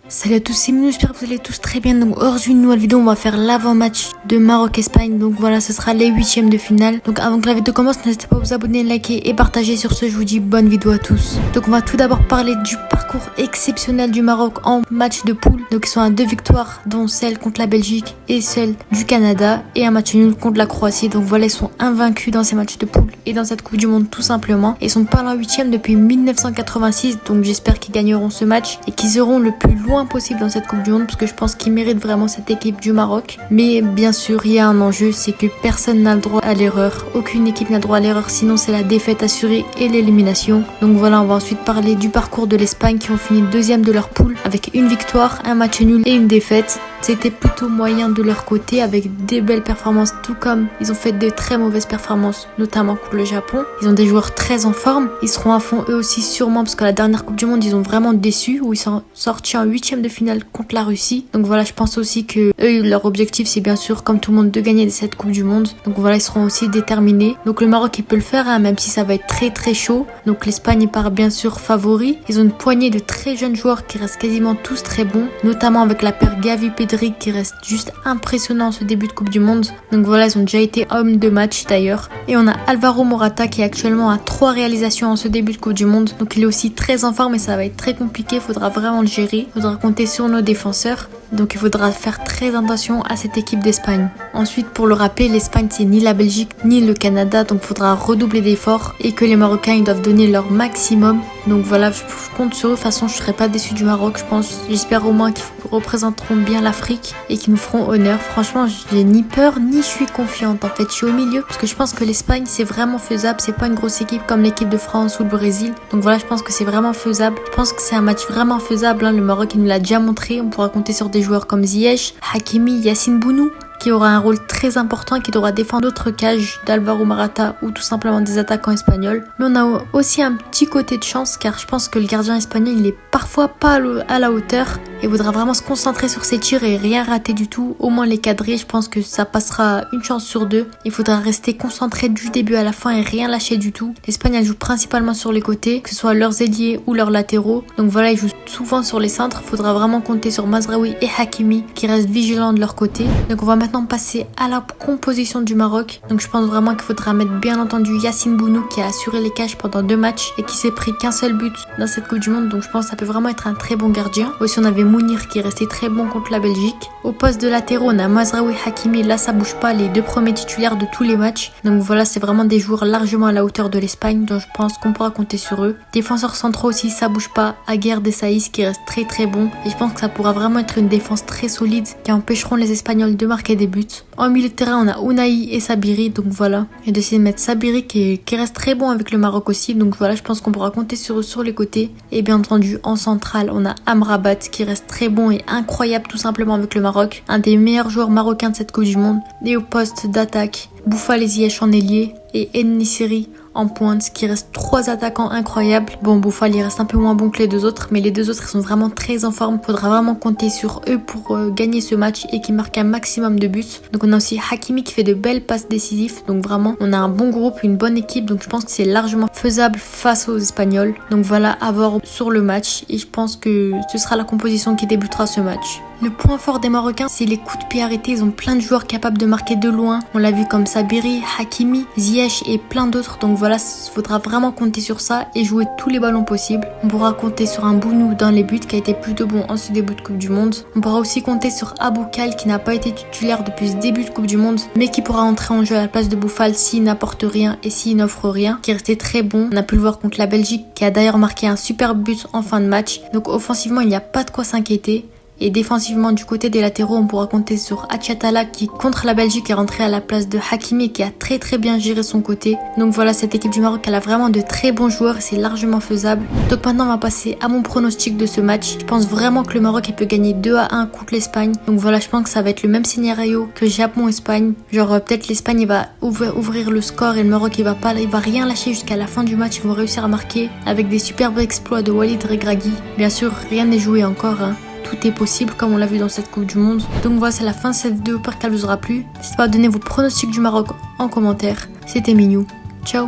Salut à tous, c'est Minou, j'espère que vous allez tous très bien. Donc aujourd'hui une nouvelle vidéo, on va faire l'avant-match de Maroc-Espagne. Donc voilà, ce sera les huitièmes de finale. Donc avant que la vidéo commence, n'hésitez pas à vous abonner, liker et partager. Sur ce, je vous dis bonne vidéo à tous. Donc on va tout d'abord parler du parcours exceptionnel du Maroc en match de poule. Donc ils sont à 2 victoires, dont celle contre la Belgique et celle du Canada, et un match nul contre la Croatie. Donc voilà, ils sont invaincus dans ces matchs de poule et dans cette Coupe du Monde tout simplement. Ils sont pas en huitième depuis 1986, donc j'espère qu'ils gagneront ce match et qu'ils auront le plus loin possible dans cette Coupe du Monde, parce que je pense qu'ils méritent vraiment cette équipe du Maroc. Mais bien sûr, il y a un enjeu, c'est que personne n'a le droit à l'erreur. Aucune équipe n'a le droit à l'erreur, sinon c'est la défaite assurée et l'élimination. Donc voilà, on va ensuite parler du parcours de l'Espagne qui ont fini deuxième de leur poule avec une victoire, un match nul et une défaite. C'était plutôt moyen de leur côté avec des belles performances, tout comme ils ont fait de très mauvaises performances, notamment contre le Japon. Ils ont des joueurs très en forme, ils seront à fond eux aussi sûrement, parce que la dernière Coupe du Monde ils ont vraiment déçu, où ils sont sortis en huitième de finale contre la Russie. Donc voilà, je pense aussi que eux, leur objectif c'est bien sûr comme tout le monde de gagner cette Coupe du Monde. Donc voilà, ils seront aussi déterminés. Donc le Maroc il peut le faire, hein, même si ça va être très très chaud. Donc l'Espagne part bien sûr favori. Ils ont une poignée de très jeunes joueurs qui restent quasiment tous très bons, notamment avec la paire Gavi-Pedri qui reste juste impressionnant ce début de Coupe du Monde. Donc voilà, ils ont déjà été hommes de match d'ailleurs. Et on a Alvaro Morata qui est actuellement à 3 réalisations en ce début de Coupe du Monde. Donc il est aussi très en forme et ça va être très compliqué. Il faudra vraiment le gérer. Il faudra compter sur nos défenseurs. Donc il faudra faire très attention à cette équipe d'Espagne. Ensuite, pour le rappeler, l'Espagne c'est ni la Belgique ni le Canada, donc il faudra redoubler d'efforts et que les Marocains ils doivent donner leur maximum. Donc voilà, je compte sur eux. De toute façon, je serai pas déçu du Maroc, je pense. J'espère au moins qu'ils représenteront bien l'Afrique et qu'ils nous feront honneur. Franchement, j'ai ni peur ni je suis confiante. En fait, je suis au milieu parce que je pense que l'Espagne c'est vraiment faisable. C'est pas une grosse équipe comme l'équipe de France ou le Brésil. Donc voilà, je pense que c'est vraiment faisable. Je pense que c'est un match vraiment faisable, hein. Le Maroc il nous l'a déjà montré. On pourra compter sur des joueurs comme Ziyech, Hakimi, Yassine Bounou, qui aura un rôle très important et qui devra défendre d'autres cages d'Alvaro Morata ou tout simplement des attaquants espagnols. Mais on a aussi un petit côté de chance, car je pense que le gardien espagnol il est parfois pas à la hauteur et voudra vraiment se concentrer sur ses tirs et rien rater du tout, au moins les cadrer. Je pense que ça passera une chance sur deux. Il faudra rester concentré du début à la fin et rien lâcher du tout. L'Espagne elle joue principalement sur les côtés, que ce soit leurs ailiers ou leurs latéraux. Donc voilà, ils jouent souvent sur les centres. Il faudra vraiment compter sur Mazraoui et Hakimi qui restent vigilants de leur côté. Donc on va maintenant passer à la composition du Maroc. Donc je pense vraiment qu'il faudra mettre bien entendu Yassine Bounou qui a assuré les cages pendant 2 matchs et qui s'est pris qu'un seul but dans cette Coupe du Monde. Donc je pense que ça peut vraiment être un très bon gardien. Aussi on avait Mounir qui est resté très bon contre la Belgique. Au poste de latéraux on a Mazraoui, Hakimi. Là ça bouge pas, les 2 premiers titulaires de tous les matchs. Donc voilà, c'est vraiment des joueurs largement à la hauteur de l'Espagne, donc je pense qu'on pourra compter sur eux. Défenseurs centraux aussi, ça bouge pas. Aguerd et Saïs qui restent très très bons. Et je pense que ça pourra vraiment être une défense très solide qui empêcheront les Espagnols de marquer des buts. En milieu de terrain, on a Ounahi et Sabiri, donc voilà. J'ai décidé de mettre Sabiri qui reste très bon avec le Maroc aussi, donc voilà, je pense qu'on pourra compter sur eux sur les côtés. Et bien entendu, en centrale, on a Amrabat qui reste très bon et incroyable tout simplement avec le Maroc. Un des meilleurs joueurs marocains de cette Coupe du Monde. Et au poste d'attaque, Bouffal et Ziyech en ailier et En-Nesyri en pointe, qui reste 3 attaquants incroyables. Bon, Bouffal il reste un peu moins bon que les 2 autres, mais les 2 autres ils sont vraiment très en forme. Faudra vraiment compter sur eux pour gagner ce match et qu'ils marquent un maximum de buts. Donc on a aussi Hakimi qui fait de belles passes décisives. Donc vraiment on a un bon groupe, une bonne équipe, donc je pense que c'est largement faisable face aux Espagnols. Donc voilà, à voir sur le match et je pense que ce sera la composition qui débutera ce match. Le point fort des Marocains, c'est les coups de pied arrêtés. Ils ont plein de joueurs capables de marquer de loin. On l'a vu comme Sabiri, Hakimi, Ziyech et plein d'autres. Donc voilà, il faudra vraiment compter sur ça et jouer tous les ballons possibles. On pourra compter sur un Bounou dans les buts qui a été plutôt bon en ce début de Coupe du Monde. On pourra aussi compter sur Aboukal qui n'a pas été titulaire depuis ce début de Coupe du Monde, mais qui pourra entrer en jeu à la place de Bouffal s'il n'apporte rien et s'il n'offre rien, qui est resté très bon. On a pu le voir contre la Belgique qui a d'ailleurs marqué un super but en fin de match. Donc offensivement, il n'y a pas de quoi s'inquiéter. Et défensivement, du côté des latéraux, on pourra compter sur Achiatala qui, contre la Belgique, est rentré à la place de Hakimi qui a très très bien géré son côté. Donc voilà, cette équipe du Maroc, elle a vraiment de très bons joueurs et c'est largement faisable. Donc maintenant, on va passer à mon pronostic de ce match. Je pense vraiment que le Maroc il peut gagner 2-1 contre l'Espagne. Donc voilà, je pense que ça va être le même scénario que Japon-Espagne. Genre peut-être l'Espagne il va ouvrir le score et le Maroc il va rien lâcher jusqu'à la fin du match. Ils vont réussir à marquer avec des superbes exploits de Walid Regragui. Bien sûr, rien n'est joué encore, hein. Tout est possible comme on l'a vu dans cette Coupe du Monde. Donc voilà, c'est la fin de cette vidéo, j'espère qu'elle vous aura plu. N'hésitez pas à donner vos pronostics du Maroc en commentaire. C'était Minou. Ciao.